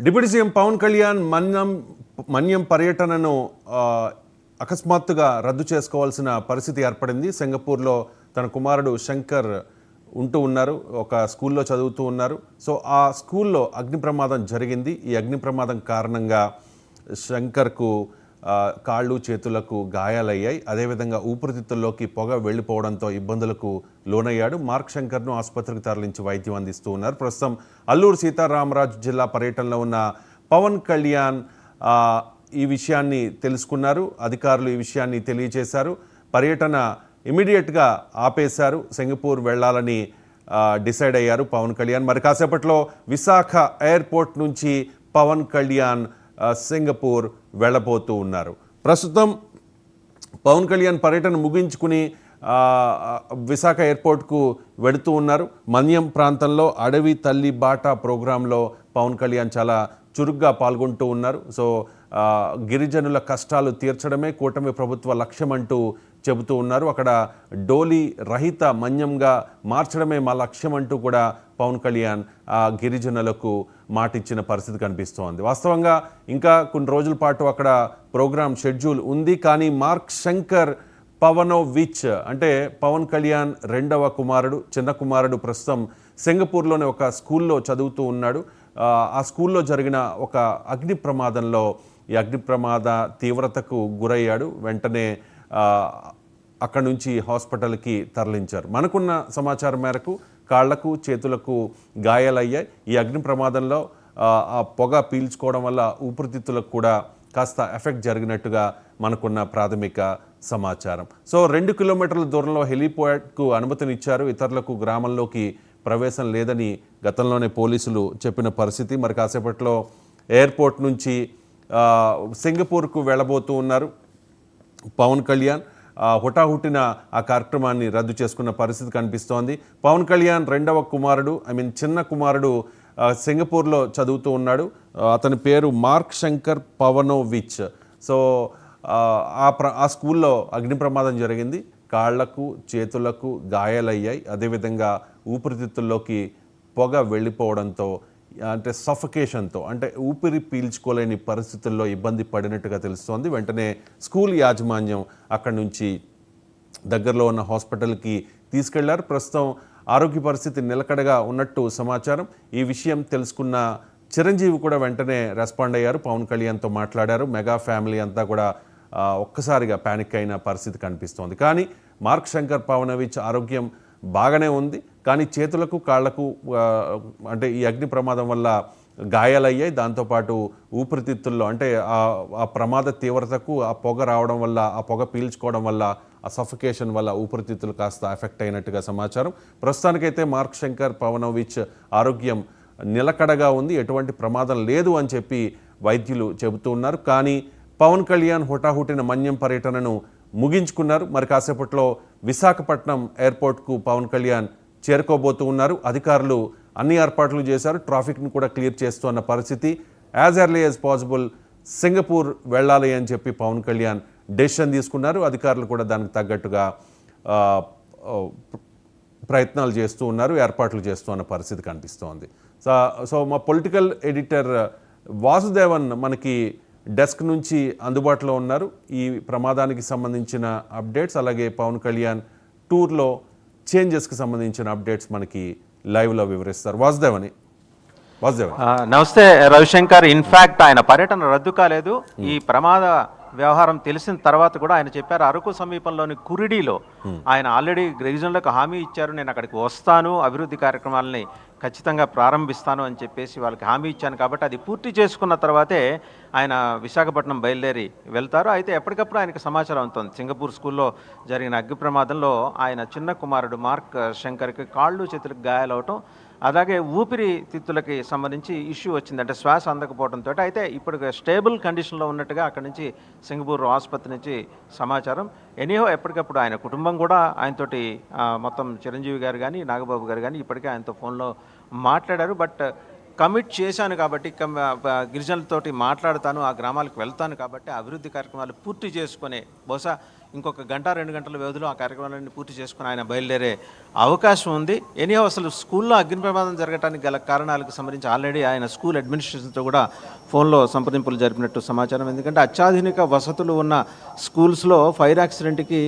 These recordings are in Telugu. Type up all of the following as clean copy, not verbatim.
డిప్యూటీ సీఎం పవన్ కళ్యాణ్ మన్యం పర్యటనను అకస్మాత్తుగా రద్దు చేసుకోవాల్సిన పరిస్థితి ఏర్పడింది. సింగపూర్లో తన కుమారుడు శంకర్ ఉంటూ ఉన్నారు, ఒక స్కూల్లో చదువుతూ ఉన్నారు. సో ఆ స్కూల్లో అగ్ని ప్రమాదం జరిగింది. ఈ అగ్ని ప్రమాదం కారణంగా శంకర్కు కాళ్ళు చేతులకు గాయాలయ్యాయి. అదేవిధంగా ఊపిరితిత్తుల్లోకి పొగ వెళ్ళిపోవడంతో ఇబ్బందులకు లోనయ్యాడు. మార్క్ శంకర్ను ఆసుపత్రికి తరలించి వైద్యం అందిస్తూ ఉన్నారు. ప్రస్తుతం అల్లూరు సీతారామరాజు జిల్లా పర్యటనలో ఉన్న పవన్ కళ్యాణ్ ఈ విషయాన్ని తెలుసుకున్నారు. అధికారులు ఈ విషయాన్ని తెలియజేశారు. పర్యటన ఇమీడియట్గా ఆపేశారు. సింగపూర్ వెళ్లాలని డిసైడ్ అయ్యారు పవన్ కళ్యాణ్. మరి కాసేపట్లో విశాఖ ఎయిర్పోర్ట్ నుంచి పవన్ కళ్యాణ్ సింగపూర్ వెళ్ళబోతూ ఉన్నారు. ప్రస్తుతం పవన్ కళ్యాణ్ పర్యటన ముగించుకుని విశాఖ ఎయిర్పోర్ట్కు వెళుతూ ఉన్నారు. మన్యం ప్రాంతంలో అడవి తల్లి బాట ప్రోగ్రాంలో పవన్ కళ్యాణ్ చాలా చురుగ్గా పాల్గొంటూ ఉన్నారు. సో గిరిజనుల కష్టాలు తీర్చడమే కూటమి ప్రభుత్వ లక్ష్యం అంటూ చెబుతూ ఉన్నారు. అక్కడ డోలీ రహిత మన్యంగా మార్చడమే మా లక్ష్యం అంటూ కూడా పవన్ కళ్యాణ్ గిరిజనులకు మాటిచ్చిన పరిస్థితి కనిపిస్తోంది. వాస్తవంగా ఇంకా కొన్ని రోజుల పాటు అక్కడ ప్రోగ్రామ్ షెడ్యూల్ ఉంది. కానీ మార్క్ శంకర్ పవనోవిచ్ అంటే పవన్ కళ్యాణ్ రెండవ కుమారుడు, చిన్న కుమారుడు ప్రస్తుతం సింగపూర్లోనే ఒక స్కూల్లో చదువుతూ ఉన్నాడు. ఆ స్కూల్లో జరిగిన ఒక అగ్ని ప్రమాదంలో ఈ అగ్ని ప్రమాద తీవ్రతకు గురయ్యాడు. వెంటనే అక్కడి నుంచి హాస్పిటల్కి తరలించారు. మనకున్న సమాచారం మేరకు కాళ్లకు చేతులకు గాయాలయ్యాయి. ఈ అగ్ని ప్రమాదంలో ఆ పొగ పీల్చుకోవడం వల్ల ఊపిరితిత్తులకు కూడా కాస్త ఎఫెక్ట్ జరిగినట్టుగా మనకున్న ప్రాథమిక సమాచారం. సో 2 కిలోమీటర్ల దూరంలో హెలీప్యాడ్కు అనుమతినిచ్చారు. ఇతరులకు గ్రామంలోకి ప్రవేశం లేదని గతంలోనే పోలీసులు చెప్పిన పరిస్థితి. మరి కాసేపట్లో ఎయిర్పోర్ట్ నుంచి సింగపూర్కు వెళ్ళబోతూ ఉన్నారు పవన్ కళ్యాణ్. హుటాహుటిన ఆ కార్యక్రమాన్ని రద్దు చేసుకున్న పరిస్థితి కనిపిస్తోంది. పవన్ కళ్యాణ్ రెండవ కుమారుడు చిన్న కుమారుడు సింగపూర్లో చదువుతూ ఉన్నాడు. అతని పేరు మార్క్ శంకర్ పవనోవిచ్. సో ఆ స్కూల్లో అగ్ని ప్రమాదం జరిగింది. కాళ్లకు చేతులకు గాయాలయ్యాయి. అదేవిధంగా ఊపిరితిత్తుల్లోకి పొగ వెళ్ళిపోవడంతో అంటే సఫకేషన్తో అంటే ఊపిరి పీల్చుకోలేని పరిస్థితుల్లో ఇబ్బంది పడినట్టుగా తెలుస్తోంది. వెంటనే స్కూల్ యాజమాన్యం అక్కడి నుంచి దగ్గరలో ఉన్న హాస్పిటల్కి తీసుకెళ్లారు. ప్రస్తుతం ఆరోగ్య పరిస్థితి నిలకడగా ఉన్నట్టు సమాచారం. ఈ విషయం తెలుసుకున్న చిరంజీవి కూడా వెంటనే రెస్పాండ్ అయ్యారు. పవన్ కళ్యాణ్తో మాట్లాడారు. మెగా ఫ్యామిలీ అంతా కూడా ఒక్కసారిగా ప్యానిక్ అయిన పరిస్థితి కనిపిస్తోంది. కానీ మార్క్ శంకర్ పవనోవిచ్ ఆరోగ్యం బాగానే ఉంది. కానీ చేతులకు కాళ్లకు అంటే ఈ అగ్ని ప్రమాదం వల్ల గాయాలయ్యాయి. దాంతోపాటు ఊపిరితిత్తుల్లో అంటే ఆ ప్రమాద తీవ్రతకు ఆ పొగ రావడం వల్ల, ఆ పొగ పీల్చుకోవడం వల్ల, ఆ సఫికేషన్ వల్ల ఊపిరితిత్తులు కాస్త ఎఫెక్ట్ అయినట్టుగా సమాచారం. ప్రస్తుతానికైతే మార్క్ శంకర్ పవనోవిచ్ ఆరోగ్యం నిలకడగా ఉంది, ఎటువంటి ప్రమాదం లేదు అని చెప్పి వైద్యులు చెబుతూ ఉన్నారు. కానీ పవన్ కళ్యాణ్ హుటాహుటిన మన్యం పర్యటనను ముగించుకున్నారు. మరి కాసేపట్లో విశాఖపట్నం ఎయిర్పోర్ట్కు పవన్ కళ్యాణ్ చేరుకోబోతూ ఉన్నారు. అధికారులు అన్ని ఏర్పాట్లు చేశారు. ట్రాఫిక్ను కూడా క్లియర్ చేస్తున్న పరిస్థితి. As early as possible Singapore వెళ్ళాలి అని చెప్పి పవన్ కళ్యాణ్ డెసిషన్ తీసుకున్నారు. అధికారులు కూడా దానికి తగ్గట్టుగా ప్రయత్నాలు చేస్తూ ఉన్నారు, ఏర్పాట్లు చేస్తున్న పరిస్థితి కనిపిస్తోంది. సో మా పొలిటికల్ ఎడిటర్ వాసుదేవన్ మనకి డెస్క్ నుంచి అందుబాటులో ఉన్నారు. ఈ ప్రమాదానికి సంబంధించిన అప్డేట్స్ అలాగే పవన్ కళ్యాణ్ టూర్లో చేంజెస్కి సంబంధించిన అప్డేట్స్ మనకి లైవ్లో వివరిస్తారు. వాసుదేవన్. నమస్తే రవిశంకర్. ఇన్ఫ్యాక్ట్ ఆయన పర్యటన రద్దు కాలేదు. ఈ ప్రమాద వ్యవహారం తెలిసిన తర్వాత కూడా ఆయన చెప్పారు, అరకు సమీపంలోని కురిడిలో ఆయన ఆల్రెడీ గిరిజనులకు హామీ ఇచ్చారు, నేను అక్కడికి వస్తాను, అభివృద్ధి కార్యక్రమాలని ఖచ్చితంగా ప్రారంభిస్తాను అని చెప్పేసి వాళ్ళకి హామీ ఇచ్చాను. కాబట్టి అది పూర్తి చేసుకున్న తర్వాతే ఆయన విశాఖపట్నం బయలుదేరి వెళ్తారు. అయితే ఎప్పటికప్పుడు ఆయనకు సమాచారం అవుతుంది. సింగపూర్ స్కూల్లో జరిగిన అగ్ని ప్రమాదంలో ఆయన చిన్న కుమారుడు మార్క్ శంకర్కి కాళ్ళు చేతులకు గాయాలవటం, అలాగే ఊపిరితిత్తులకి సంబంధించి ఇష్యూ వచ్చింది, అంటే శ్వాస అందకపోవడంతో. అయితే ఇప్పుడు స్టేబుల్ కండిషన్లో ఉన్నట్టుగా అక్కడి నుంచి సింగపూర్ ఆసుపత్రి నుంచి సమాచారం. ఎనీహో ఎప్పటికప్పుడు ఆయన కుటుంబం కూడా ఆయనతోటి మొత్తం చిరంజీవి గారు కానీ నాగబాబు గారు కానీ ఇప్పటికే ఆయనతో ఫోన్లో మాట్లాడారు. బట్ కమిట్ చేశాను కాబట్టి గిరిజనులతోటి మాట్లాడతాను, ఆ గ్రామాలకు వెళ్తాను కాబట్టి అభివృద్ధి కార్యక్రమాలు పూర్తి చేసుకునే బహుశా ఇంకొక గంట 2 గంటల వ్యవధిలో ఆ కార్యక్రమాలన్నీ పూర్తి చేసుకుని ఆయన బయలుదేరే అవకాశం ఉంది. ఎనీహౌ అసలు స్కూల్లో అగ్ని ప్రమాదం జరగడానికి గల కారణాలకు సంబంధించి ఆల్రెడీ ఆయన స్కూల్ అడ్మినిస్ట్రేషన్తో కూడా ఫోన్లో సంప్రదింపులు జరిపినట్టు సమాచారం. ఎందుకంటే అత్యాధునిక వసతులు ఉన్న స్కూల్స్లో ఫైర్ యాక్సిడెంట్కి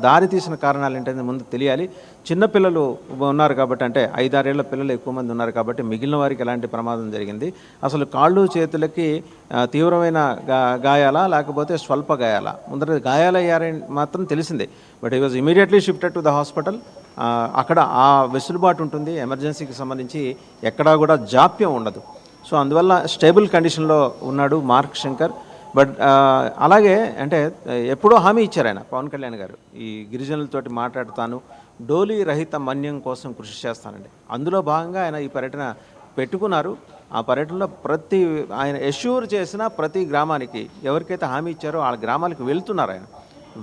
దారి తీసిన కారణాలు ఏంటనేది ముందు తెలియాలి. చిన్నపిల్లలు ఉన్నారు కాబట్టి, అంటే 5-6 ఏళ్ల పిల్లలు ఎక్కువ మంది ఉన్నారు కాబట్టి మిగిలిన వారికి ఎలాంటి ప్రమాదం జరిగింది, అసలు కాళ్ళు చేతులకి తీవ్రమైన గాయాలా లేకపోతే స్వల్ప గాయాలా? ముందర గాయాలయ్యారని మాత్రం తెలిసిందే. But he was immediately shifted to the hospital. అక్కడ ఆ వెసులుబాటు ఉంటుంది, ఎమర్జెన్సీకి సంబంధించి ఎక్కడా కూడా జాప్యం ఉండదు. సో అందువల్ల స్టేబుల్ కండిషన్లో ఉన్నాడు మార్క్ శంకర్. బట్ అలాగే అంటే ఎప్పుడో హామీ ఇచ్చారు ఆయన, పవన్ కళ్యాణ్ గారు, ఈ గిరిజనులతోటి మాట్లాడుతాను, డోలీ రహిత మన్యం కోసం కృషి చేస్తానండి. అందులో భాగంగా ఆయన ఈ పర్యటన పెట్టుకున్నారు. ఆ పర్యటనలో ఆయన ఎష్యూర్ చేసిన ప్రతి గ్రామానికి ఎవరికైతే హామీ ఇచ్చారో ఆ గ్రామాలకు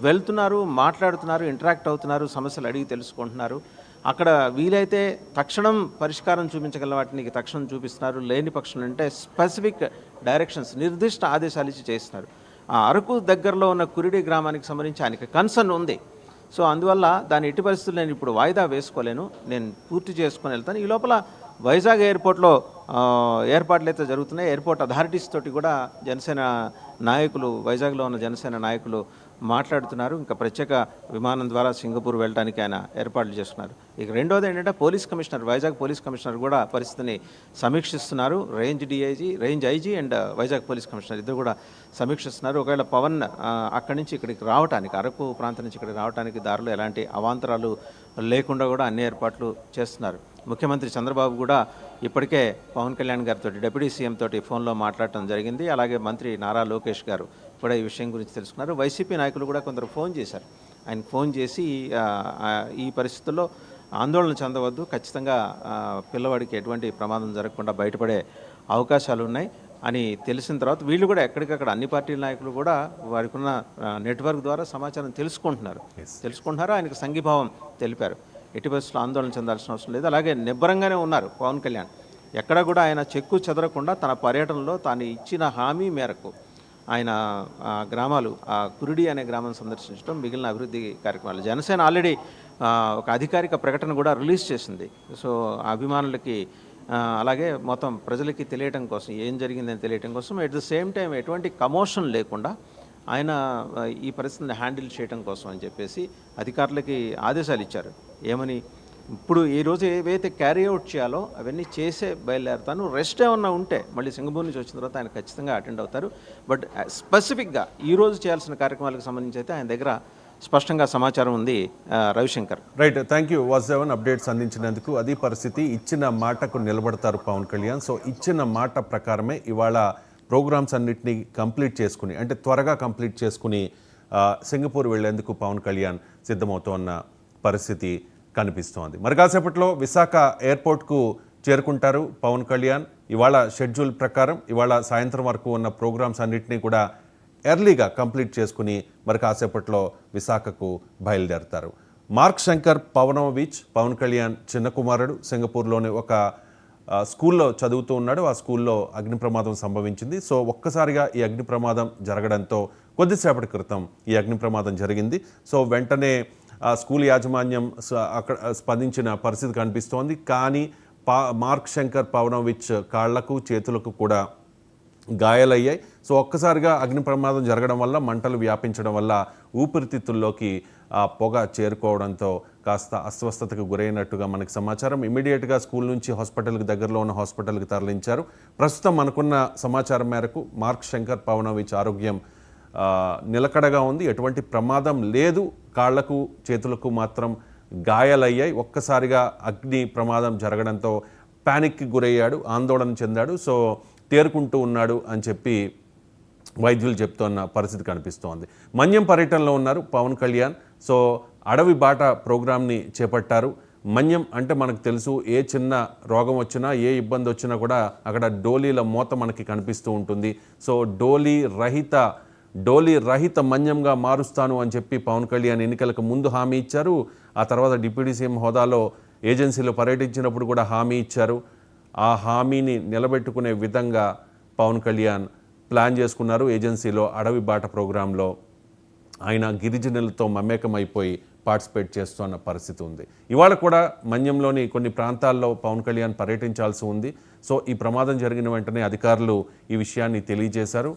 వెళ్తున్నారు, మాట్లాడుతున్నారు, ఇంటరాక్ట్ అవుతున్నారు, సమస్యలు అడిగి తెలుసుకుంటున్నారు. అక్కడ వీలైతే తక్షణం పరిష్కారం చూపించగల వాటిని తక్షణం చూపిస్తున్నారు. లేని పక్షం అంటే స్పెసిఫిక్ డైరెక్షన్స్, నిర్దిష్ట ఆదేశాలు ఇచ్చి చేస్తున్నారు. ఆ అరకు దగ్గరలో ఉన్న కురిడి గ్రామానికి సంబంధించి ఆయనకి కన్సర్న్ ఉంది. సో అందువల్ల దాని ఎట్టి పరిస్థితులు నేను ఇప్పుడు వాయిదా వేసుకోలేను, నేను పూర్తి చేసుకొని వెళ్తాను. ఈ లోపల వైజాగ్ ఎయిర్పోర్ట్లో ఏర్పాట్లు అయితే జరుగుతున్నాయి. ఎయిర్పోర్ట్ అథారిటీస్ తోటి కూడా జనసేన నాయకులు, వైజాగ్లో ఉన్న జనసేన నాయకులు మాట్లాడుతున్నారు. ఇంకా ప్రత్యేక విమానం ద్వారా సింగపూర్ వెళ్ళడానికి ఆయన ఏర్పాట్లు చేస్తున్నారు. ఇక రెండోది ఏంటంటే police commissioner, Vizag police commissioner కూడా పరిస్థితిని సమీక్షిస్తున్నారు. Range IG and Vizag police commissioner ఇద్దరు కూడా సమీక్షిస్తున్నారు. ఒకవేళ పవన్ అక్కడి నుంచి ఇక్కడికి రావడానికి, అరకు ప్రాంతం నుంచి ఇక్కడికి రావడానికి దారిలో ఎలాంటి అవాంతరాలు లేకుండా కూడా అన్ని ఏర్పాట్లు చేస్తున్నారు. ముఖ్యమంత్రి చంద్రబాబు కూడా ఇప్పటికే పవన్ కళ్యాణ్ గారితో, డిప్యూటీ సీఎం తోటి ఫోన్లో మాట్లాడటం జరిగింది. అలాగే మంత్రి నారా లోకేష్ గారు కూడా ఈ విషయం గురించి తెలుసుకున్నారు. వైసీపీ నాయకులు కూడా కొందరు ఫోన్ చేశారు. ఆయన ఫోన్ చేసి ఈ పరిస్థితుల్లో ఆందోళన చెందవద్దు, ఖచ్చితంగా పిల్లవాడికి ఎటువంటి ప్రమాదం జరగకుండా బయటపడే అవకాశాలు ఉన్నాయి అని తెలిసిన తర్వాత వీళ్ళు కూడా ఎక్కడికక్కడ అన్ని పార్టీల నాయకులు కూడా వారికి ఉన్న నెట్వర్క్ ద్వారా సమాచారం తెలుసుకుంటున్నారు. ఆయనకు సంఘీభావం తెలిపారు. ఎట్టి పరిస్థితుల్లో ఆందోళన చెందాల్సిన అవసరం లేదు. అలాగే నిబ్బరంగానే ఉన్నారు పవన్ కళ్యాణ్. ఎక్కడ కూడా ఆయన చెక్కు చెదరకుండా తన పర్యటనలో తాను ఇచ్చిన హామీ మేరకు ఆయన గ్రామాలు, కురిడి అనే గ్రామం సందర్శించడం, మిగిలిన అభివృద్ధి కార్యక్రమాలు. జనసేన ఆల్రెడీ ఒక అధికారిక ప్రకటన కూడా రిలీజ్ చేసింది. సో అభిమానులకి అలాగే మొత్తం ప్రజలకి తెలియటం కోసం, ఏం జరిగిందని తెలియటం కోసం, ఎట్ ద సేమ్ టైం ఎటువంటి కమోషన్ లేకుండా ఆయన ఈ పరిస్థితిని హ్యాండిల్ చేయడం కోసం అని చెప్పేసి అధికారులకి ఆదేశాలు ఇచ్చారు. ఏమని, ఇప్పుడు ఈరోజు ఏవైతే క్యారీ అవుట్ చేయాలో అవన్నీ చేసే బయలుదేరుతాను, రెస్ట్ ఏమన్నా ఉంటే మళ్ళీ సింగపూర్ నుంచి వచ్చిన తర్వాత ఆయన ఖచ్చితంగా అటెండ్ అవుతారు. బట్ స్పెసిఫిక్గా ఈరోజు చేయాల్సిన కార్యక్రమాలకు సంబంధించి అయితే ఆయన దగ్గర స్పష్టంగా సమాచారం ఉంది. Ravishankar. Right, thank you Vasudevan, updates అందించినందుకు. అది పరిస్థితి, ఇచ్చిన మాటకు నిలబడతారు పవన్ కళ్యాణ్. సో ఇచ్చిన మాట ప్రకారమే ఇవాళ ప్రోగ్రామ్స్ అన్నింటినీ కంప్లీట్ చేసుకుని, అంటే త్వరగా కంప్లీట్ చేసుకుని సింగపూర్ వెళ్లేందుకు పవన్ కళ్యాణ్ సిద్ధమవుతోన్న పరిస్థితి కనిపిస్తోంది. మరి కాసేపట్లో విశాఖ ఎయిర్పోర్ట్కు చేరుకుంటారు పవన్ కళ్యాణ్. ఇవాళ షెడ్యూల్ ప్రకారం ఇవాళ సాయంత్రం వరకు ఉన్న ప్రోగ్రామ్స్ అన్నింటినీ కూడా ఎర్లీగా కంప్లీట్ చేసుకుని మరి కాసేపట్లో విశాఖకు బయలుదేరతారు. మార్క్ శంకర్ పవనోవిచ్, పవన్ కళ్యాణ్ చిన్న కుమారుడు, సింగపూర్లోని ఒక స్కూల్లో చదువుతూ ఉన్నాడు. ఆ స్కూల్లో అగ్ని ప్రమాదం సంభవించింది. సో ఒక్కసారిగా ఈ అగ్ని ప్రమాదం జరగడంతో, కొద్దిసేపటి క్రితం ఈ అగ్ని ప్రమాదం జరిగింది. సో వెంటనే స్కూల్ యాజమాన్యం అక్కడ స్పందించిన పరిస్థితి కనిపిస్తోంది. కానీ మార్క్ శంకర్ పవనోవిచ్ కాళ్లకు, చేతులకు కూడా గాయాలయ్యాయి. సో ఒక్కసారిగా అగ్ని ప్రమాదం జరగడం వల్ల, మంటలు వ్యాపించడం వల్ల ఊపిరితిత్తుల్లోకి పొగ చేరుకోవడంతో కాస్త అస్వస్థతకు గురైనట్టుగా మనకు సమాచారం. ఇమీడియట్గా స్కూల్ నుంచి హాస్పిటల్కి, దగ్గరలో ఉన్న హాస్పిటల్కి తరలించారు. ప్రస్తుతం మనకున్న సమాచారం మేరకు మార్క్ శంకర్ పవనోవిచ్ ఆరోగ్యం నిలకడగా ఉంది, ఎటువంటి ప్రమాదం లేదు. కాళ్లకు, చేతులకు మాత్రం గాయాలయ్యాయి. ఒక్కసారిగా అగ్ని ప్రమాదం జరగడంతో ప్యానిక్కి గురయ్యాడు, ఆందోళన చెందాడు. సో తేరుకుంటూ ఉన్నాడు అని చెప్పి వైద్యులు చెప్తున్న పరిస్థితి కనిపిస్తోంది. మన్యం పర్యటనలో ఉన్నారు పవన్ కళ్యాణ్. సో అడవి బాట ప్రోగ్రామ్ని చేపట్టారు. మన్యం అంటే మనకు తెలుసు, ఏ చిన్న రోగం వచ్చినా, ఏ ఇబ్బంది వచ్చినా కూడా అక్కడ డోలీల మోత మనకి కనిపిస్తూ ఉంటుంది. సో డోలీ రహిత మన్యంగా మారుస్తాను అని చెప్పి పవన్ కళ్యాణ్ ఎన్నికలకు ముందు హామీ ఇచ్చారు. ఆ తర్వాత డిప్యూటీ సీఎం హోదాలో ఏజెన్సీలో పర్యటించినప్పుడు కూడా హామీ ఇచ్చారు. ఆ హామీని నిలబెట్టుకునే విధంగా పవన్ కళ్యాణ్ ప్లాన్ చేసుకున్నారు. ఏజెన్సీలో అడవి బాట ప్రోగ్రాంలో ఆయన గిరిజనులతో మమేకమైపోయి పార్టిసిపేట్ చేస్తున్న పరిస్థితి ఉంది. ఇవాళ కూడా మన్యంలోని కొన్ని ప్రాంతాల్లో పవన్ కళ్యాణ్ పర్యటించాల్సి ఉంది. సో ఈ ప్రమాదం జరిగిన వెంటనే అధికారులు ఈ విషయాన్ని తెలియజేశారు.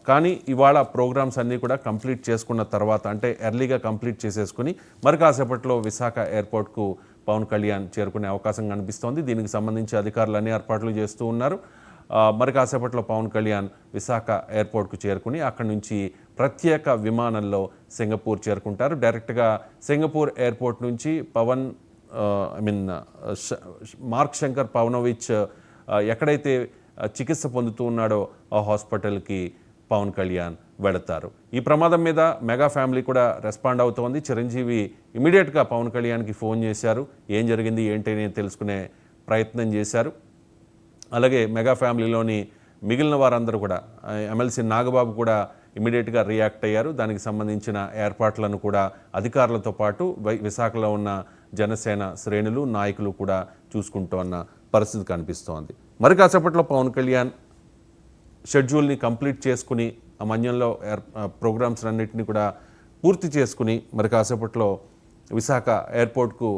కానీ ఇవాళ ప్రోగ్రామ్స్ అన్నీ కూడా కంప్లీట్ చేసుకున్న తర్వాత, అంటే ఎర్లీగా కంప్లీట్ చేసేసుకుని మరి కాసేపట్లో విశాఖ ఎయిర్పోర్ట్కు పవన్ కళ్యాణ్ చేరుకునే అవకాశం కనిపిస్తోంది. దీనికి సంబంధించి అధికారులు అన్ని ఏర్పాట్లు చేస్తూ ఉన్నారు. మరి కాసేపట్లో పవన్ కళ్యాణ్ విశాఖ ఎయిర్పోర్ట్కు చేరుకుని అక్కడి నుంచి ప్రత్యేక విమానంలో సింగపూర్ చేరుకుంటారు. డైరెక్ట్గా సింగపూర్ ఎయిర్పోర్ట్ నుంచి మార్క్ శంకర్ పవనోవిచ్ ఎక్కడైతే చికిత్స పొందుతూ ఉన్నాడో ఆ హాస్పిటల్కి పవన్ కళ్యాణ్ వెళతారు. ఈ ప్రమాదం మీద మెగా ఫ్యామిలీ కూడా రెస్పాండ్ అవుతోంది. చిరంజీవి ఇమీడియట్గా పవన్ కళ్యాణ్కి ఫోన్ చేశారు. ఏం జరిగింది ఏంటి అని తెలుసుకునే ప్రయత్నం చేశారు. అలాగే మెగా ఫ్యామిలీలోని మిగిలిన వారందరూ కూడా, ఎమ్మెల్సీ నాగబాబు కూడా ఇమీడియట్గా రియాక్ట్ అయ్యారు. దానికి సంబంధించిన ఏర్పాట్లను కూడా అధికారులతో పాటు విశాఖలో ఉన్న జనసేన శ్రేణులు నాయకులు కూడా చూసుకుంటూ ఉన్న పరిస్థితి కనిపిస్తోంది. మరి కాసేపట్లో పవన్ కళ్యాణ్ షెడ్యూల్ని కంప్లీట్ చేసుకుని ఆ మన్యంలో ప్రోగ్రామ్స్ అన్నింటినీ కూడా పూర్తి చేసుకుని మరి కాసేపట్లో విశాఖ ఎయిర్పోర్ట్కు